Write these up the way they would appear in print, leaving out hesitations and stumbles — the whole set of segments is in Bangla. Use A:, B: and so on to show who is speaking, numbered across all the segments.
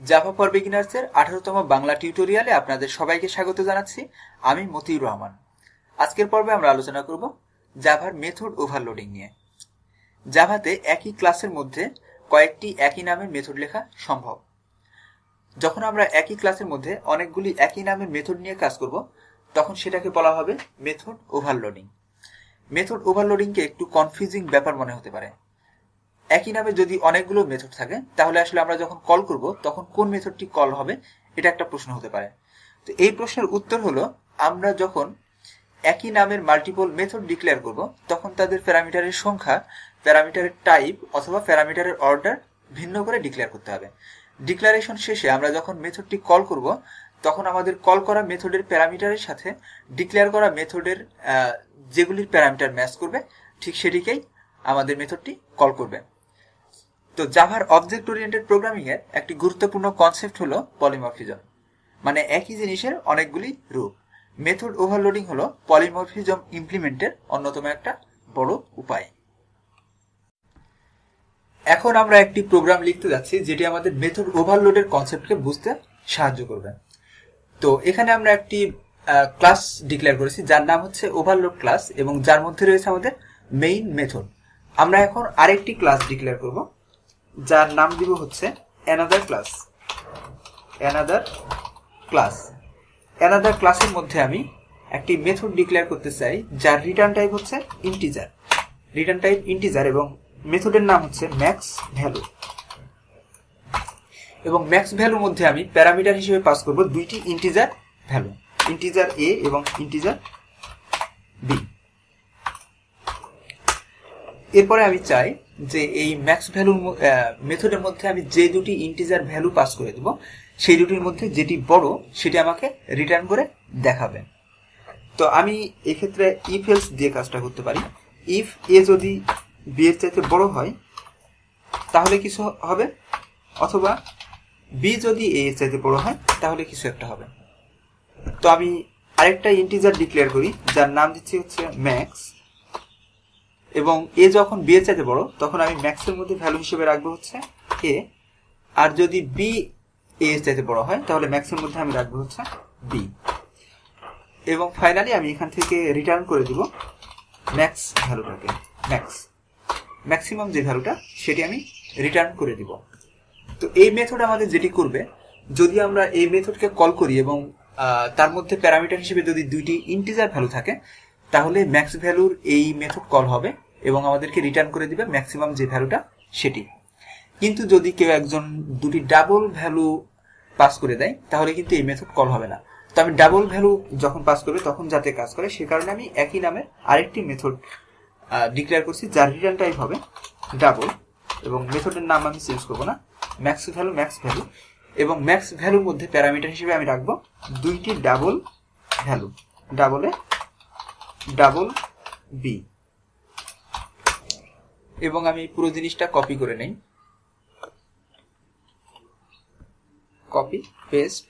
A: জাভা ফর বিগিনার্সের 18তম বাংলা টিউটোরিয়ালে আপনাদের সবাইকে স্বাগত জানাচ্ছি। আমি মতিউর রহমান। আজকের পর্বে আমরা আলোচনা করব জাভার মেথড ওভারলোডিং নিয়ে। জাভাতে একই ক্লাসের মধ্যে কয়েকটি একই নামের মেথড লেখা সম্ভব। যখন আমরা একই ক্লাসের মধ্যে অনেকগুলি একই নামের মেথড নিয়ে কাজ করব, তখন সেটাকে বলা হবে মেথড ওভারলোডিং। মেথড ওভারলোডিংকে একটু কনফিউজিং ব্যাপার মনে হতে পারে। একই নামে যদি অনেকগুলো মেথড থাকে, তাহলে আসলে আমরা যখন কল করব তখন কোন মেথডটি কল হবে, এটা একটা প্রশ্ন হতে পারে। তো এই প্রশ্নের উত্তর হলো, আমরা যখন একই নামের মাল্টিপল মেথড ডিক্লেয়ার করব, তখন তাদের প্যারামিটারের সংখ্যা, প্যারামিটারের টাইপ অথবা প্যারামিটারের অর্ডার ভিন্ন করে ডিক্লেয়ার করতে হবে। ডিক্লারেশন শেষে আমরা যখন মেথডটি কল করব, তখন আমাদের কল করা মেথডের প্যারামিটারের সাথে ডিক্লেয়ার করা মেথডের যেগুলির প্যারামিটার ম্যাচ করবে, ঠিক সেটিকেই আমাদের মেথডটি কল করবে। তো জাভার অবজেক্ট ওরিয়েন্টেড প্রোগ্রামিং এর একটি গুরুত্বপূর্ণ কনসেপ্ট হলো পলিমরফিজম, মানে একই জিনিসের অনেকগুলি রূপ। মেথড ওভারলোডিং হলো পলিমরফিজম ইমপ্লিমেন্টের অন্যতম একটা বড় উপায়। এখন আমরা একটি প্রোগ্রাম লিখতে যাচ্ছি যেটি আমাদের মেথড ওভারলোডের কনসেপ্টকে বুঝতে সাহায্য করবে। তো এখানে আমরা একটি ক্লাস ডিক্লেয়ার করেছি যার নাম হচ্ছে ওভারলোড ক্লাস, এবং যার মধ্যে রয়েছে আমাদের মেইন মেথড। আমরা এখন আরেকটি ক্লাস ডিক্লেয়ার করব যার নাম দিব হচ্ছে অ্যানাদার ক্লাস। অ্যানাদার ক্লাসের মধ্যে আমি একটি মেথড ডিক্লেয়ার করতে চাই যার রিটার্ন টাইপ হচ্ছে ইন্টিজার, এবং মেথডের নাম হচ্ছে ম্যাক্স ভ্যালু। এবং ম্যাক্স ভ্যালুর মধ্যে আমি প্যারামিটার হিসেবে পাস করব দুইটি ইন্টিজার ভ্যালু, ইন্টিজার এ এবং ইন্টিজার বি। এরপরে আমি চাই যে এই ম্যাক্স ভ্যালু মেথডের মধ্যে আমি যে দুটি ইন্টিজার ভ্যালু পাস করে দেব, সেই দুটির মধ্যে যেটি বড় সেটি আমাকে রিটার্ন করে দেখাবে। তো আমি এক্ষেত্রে ইফ এলস দিয়ে কাজটা করতে পারি। ইফ এ যদি বি এর চাইতে বড় হয় তাহলে কিছু হবে, অথবা বি যদি এ এর চাইতে বড় হয় তাহলে কিছু একটা হবে। তো আমি আরেকটা ইন্টিজার ডিক্লেয়ার করি যার নাম দিচ্ছি হচ্ছে ম্যাক্স, এবং এ যখন বি এর চাইতে বড় তখন আমি ম্যাক্সের মধ্যে ভ্যালু হিসেবে রাখবো হচ্ছে এ, আর যদি বি এ এর চাইতে বড় হয় তাহলে ম্যাক্সের মধ্যে আমি রাখবো হচ্ছে বি। এবং ফাইনালি আমি এখান থেকে রিটার্ন করে দিব ম্যাক্স ভ্যালুটাকে, ম্যাক্সিমাম যে ভ্যালুটা সেটি আমি রিটার্ন করে দিব। তো এই মেথড আমাদের যেটি করবে, যদি আমরা এই মেথডকে কল করি এবং তার মধ্যে প্যারামিটার হিসেবে যদি দুইটি ইন্টিজার ভ্যালু থাকে, তাহলে ম্যাক্স ভ্যালুর এই মেথড কল হবে এবং আমাদেরকে রিটার্ন করে দিবে ম্যাক্সিমাম যে ভ্যালুটা সেটি। কিন্তু যদি কেউ একজন দুটি ডাবল ভ্যালু পাস করে দেয় তাহলে কিন্তু এই মেথড কল হবে না। তো আমি ডাবল ভ্যালু যখন পাস করবে তখন যাতে কাজ করে সে কারণে আমি একই নামের আরেকটি মেথড ডিক্লেয়ার করছি যার রিটার্ন টাইপ হবে ডাবল, এবং মেথডের নাম আমি চেঞ্জ করবো না, ম্যাক্স ভ্যালু। এবং ম্যাক্স ভ্যালুর মধ্যে প্যারামিটার হিসেবে আমি রাখবো দুইটি ডাবল ভ্যালু, ডাবল বি। এবং আমি পুরো জিনিসটা কপি করে নেই, কপি পেস্ট,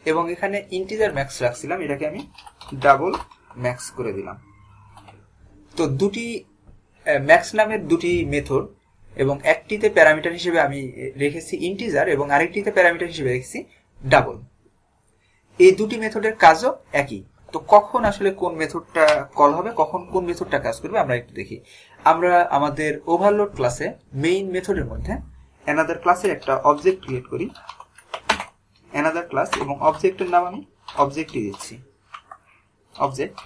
A: এবং এখানে ইন্টিজার ম্যাক্স রাখছিলাম, এটাকে আমি ডাবল ম্যাক্স করে দিলাম। তো দুটি ম্যাক্স নামের দুটি মেথড, এবং একটিতে প্যারামিটার হিসেবে আমি রেখেছি ইন্টিজার এবং আরেকটিতে প্যারামিটার হিসেবে রেখেছি ডাবল। এই দুটি মেথডের কাজও একই। তো কখন আসলে কোন মেথডটা কল হবে, কখন কোন মেথডটা কাজ করবে আমরা একটু দেখি। আমরা আমাদের ওভারলোড ক্লাসে মেইন মেথডের মধ্যে অ্যানাদার ক্লাসের একটা অবজেক্ট ক্রিয়েট করি, অ্যানাদার ক্লাস, এবং অবজেক্টের নাম আমি অবজেক্টই দিচ্ছি, অবজেক্ট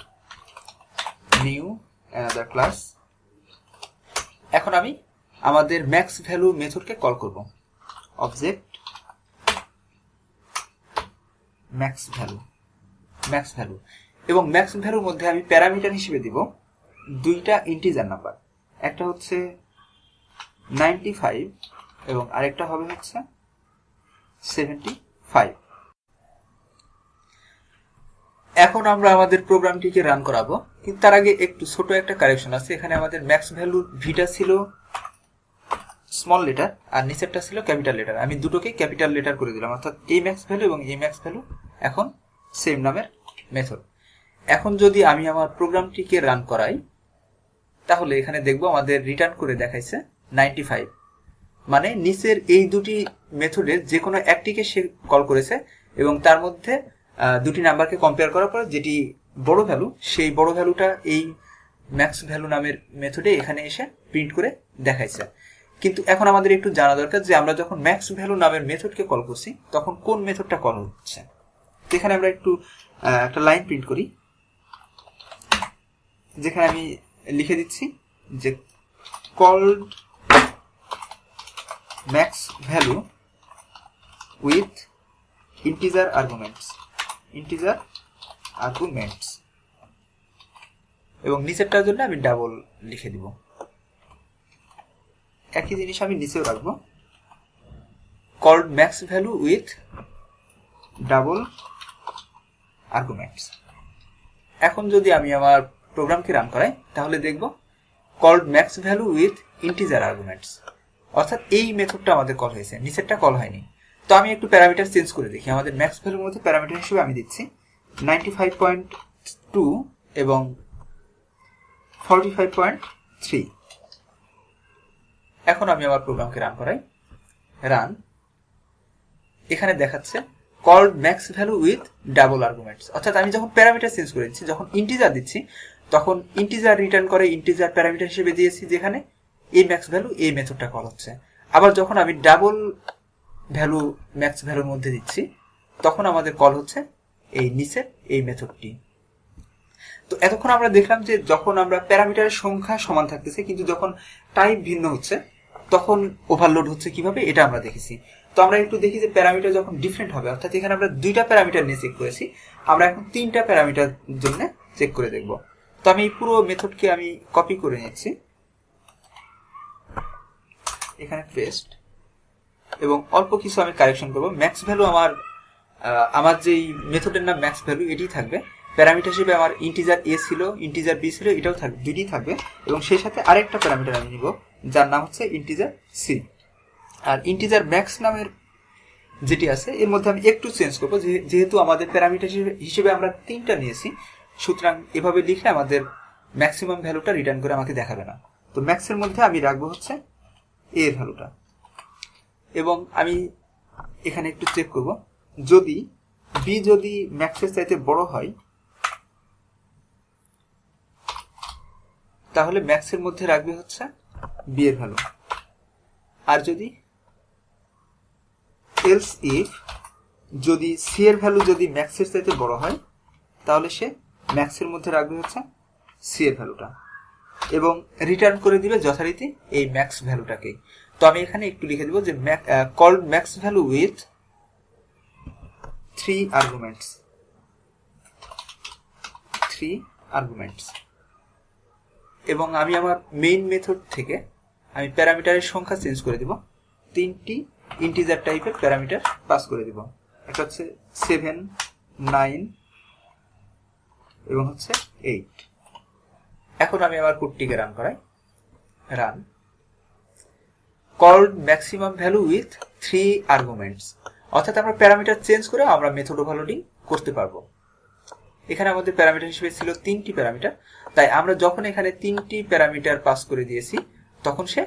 A: নিউ অ্যানাদার ক্লাস। এখন আমি আমাদের ম্যাক্স ভ্যালু মেথডকে কল করব, অবজেক্ট ম্যাক্স ভ্যালু, এবং ম্যাক্স ভ্যালুর মধ্যে আমি প্যারামিটার হিসেবে দিব দুইটা ইন্টিজার নাম্বার, একটা হচ্ছে 95 এবং আরেকটা হবে হচ্ছে 75। এখন আমরা আমাদের প্রোগ্রামটিকে রান করাবো, কিন্তু তার আগে একটু ছোট একটা কারেকশন আছে। এখানে আমাদের ম্যাক্স ভ্যালুর ভিটা ছিল স্মল লেটার আর নিচেরটা ছিল ক্যাপিটাল লেটার, আমি দুটোকে ক্যাপিটাল লেটার করে দিলাম, অর্থাৎ এই ম্যাক্স ভ্যালু এবং এই ম্যাক্স ভ্যালু এখন সেম নামের মেথড। এখন যদি আমি আমার প্রোগ্রামটিকে রান করাই তাহলে এখানে দেখবো আমাদের রিটার্ন করে দেখাইছে 95, মানে নিচের এই দুটি মেথডের যে কোনো একটিকে সে কল করেছে এবং তার মধ্যে দুটি নাম্বারকে কম্পেয়ার করার পর যেটি বড় ভ্যালু, সেই বড় ভ্যালুটা এই ম্যাক্স ভ্যালু নামের মেথডে এখানে এসে প্রিন্ট করে দেখাইছে। কিন্তু এখন আমাদের একটু জানা দরকার যে আমরা যখন ম্যাক্স ভ্যালু নামের মেথডকে কল করছি তখন কোন মেথডটা কল হচ্ছে। তো এখানে আমরা একটু একটা লাইন প্রিন্ট করি, যেখানে আমি লিখে দিচ্ছি যে called max value with integer arguments, এবং নিচেরটার জন্য আমি ডাবল লিখে দিব। একই জিনিস আমি নিচেও রাখবো, called max value with double arguments. এখন যদি আমি আমার প্রোগ্রামকে রান করাই তাহলে দেখব called max value with integer arguments, অর্থাৎ এই মেথডটা আমাদের কল হয়েছে, নিচেরটা কল হয়নি। তো আমি একটু প্যারামিটার চেঞ্জ করে দেখি। আমাদের ম্যাক্স ভ্যালুর মধ্যে প্যারামিটার হিসেবে আমি দিচ্ছি 95.2 এবং 45.3। এখন আমি আমার প্রোগ্রামকে রান করাই, রান। এখানে দেখাচ্ছে called max value with double arguments, অর্থাৎ আমি যখন প্যারামিটার চেঞ্জ করে দিচ্ছি, যখন ইন্টিজার দিচ্ছি তখন ইন্টিজার রিটার্ন করে ইন্টিজার প্যারামিটার হিসেবে দিয়েছি, যেখানে এই ম্যাক্স ভ্যালু এই মেথডটা কল হচ্ছে। আবার যখন আমি ডাবল ভ্যালু ম্যাক্স ভ্যালুর মধ্যে দিচ্ছি তখন আমাদের কল হচ্ছে এই নিচের এই মেথডটি। তো এতক্ষণ আমরা দেখলাম যে যখন আমরা প্যারামিটারের সংখ্যা সমান থাকতেছে কিন্তু যখন টাইপ ভিন্ন হচ্ছে তখন ওভারলোড হচ্ছে কিভাবে, এটা আমরা দেখেছি। তো আমরা একটু দেখি যে প্যারামিটার যখন ডিফারেন্ট হবে, অর্থাৎ এখানে আমরা 2টা প্যারামিটার নিয়ে চেক করেছি, আমরা এখন 3টা প্যারামিটার জন্য চেক করে দেখব। তো আমি এই পুরো মেথডকে আমি কপি করে নিচ্ছি, এখানে পেস্ট, এবং অল্প কিছু আমি কারেকশন করব। ম্যাক্স ভ্যালু আমার যেই মেথডের নাম ম্যাক্স ভ্যালু এটি থাকবে, প্যারামিটার হিসেবে আমার ইন্টিজার এ ছিল, ইন্টিজার বি ছিল, এটাও থাকবে, দুইটি থাকবে, এবং সেই সাথে আরেকটা প্যারামিটার আমি নিব যার নাম হচ্ছে ইন্টিজার সি। আর ইন্টিজার ম্যাক্স নামের যেটি আছে এর মধ্যে আমি একটু চেঞ্জ করবো, যেহেতু আমাদের প্যারামিটার হিসেবে আমরা 3টা নিয়েছি, সুতরাং এভাবে লিখলে আমাদের ম্যাক্সিমাম ভ্যালুটা রিটার্ন করে আমাকে দেখাবে না। তো ম্যাক্সের মধ্যে আমি রাখবো হচ্ছে এ ভ্যালুটা, এবং আমি এখানে একটু চেক করব, যদি বি যদি ম্যাক্সের চাইতে বড় হয় তাহলে ম্যাক্সের মধ্যে রাখবে হচ্ছে বি এর ভ্যালু, আর যদি এলস ইফ যদি সি এর ভ্যালু যদি ম্যাক্সের চাইতে বড় হয় তাহলে সে ম্যাক্সের মধ্যে রাখবে হচ্ছে সি এর ভ্যালুটা, এবং রিটার্ন করে দিবে যথারীতি এই ম্যাক্স ভ্যালুটাকে। তো আমি এখানে একটু লিখে দিব যে called max value with 3 arguments, এবং আমি আমার মেইন মেথড থেকে আমি প্যারামিটারের সংখ্যা চেঞ্জ করে দিব, 3টি ইন্টিজার টাইপের প্যারামিটার পাস করে দিব। একটা হচ্ছে 7, 9 এবং হচ্ছে 8। এখন আমি আমার কোডটিকে রান করাই, run. Called maximum value with 3 arguments, অর্থাৎ আমরা প্যারামিটার চেঞ্জ করে আমরা মেথড ওভারলোডিং করতে পারবো। এখানে আমাদের প্যারামিটার হিসেবে ছিল 3টি প্যারামিটার, তাই আমরা যখন এখানে 3টি প্যারামিটার পাস করে দিয়েছি তখন সে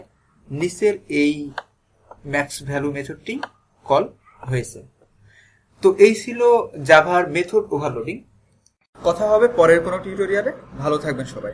A: নিচের এই ম্যাক্স ভ্যালু মেথডটি কল হয়েছে। তো এই ছিল জাভার মেথড ওভারলোডিং। কথা হবে পরের কোনো টিউটোরিয়ালে। ভালো থাকবেন সবাই।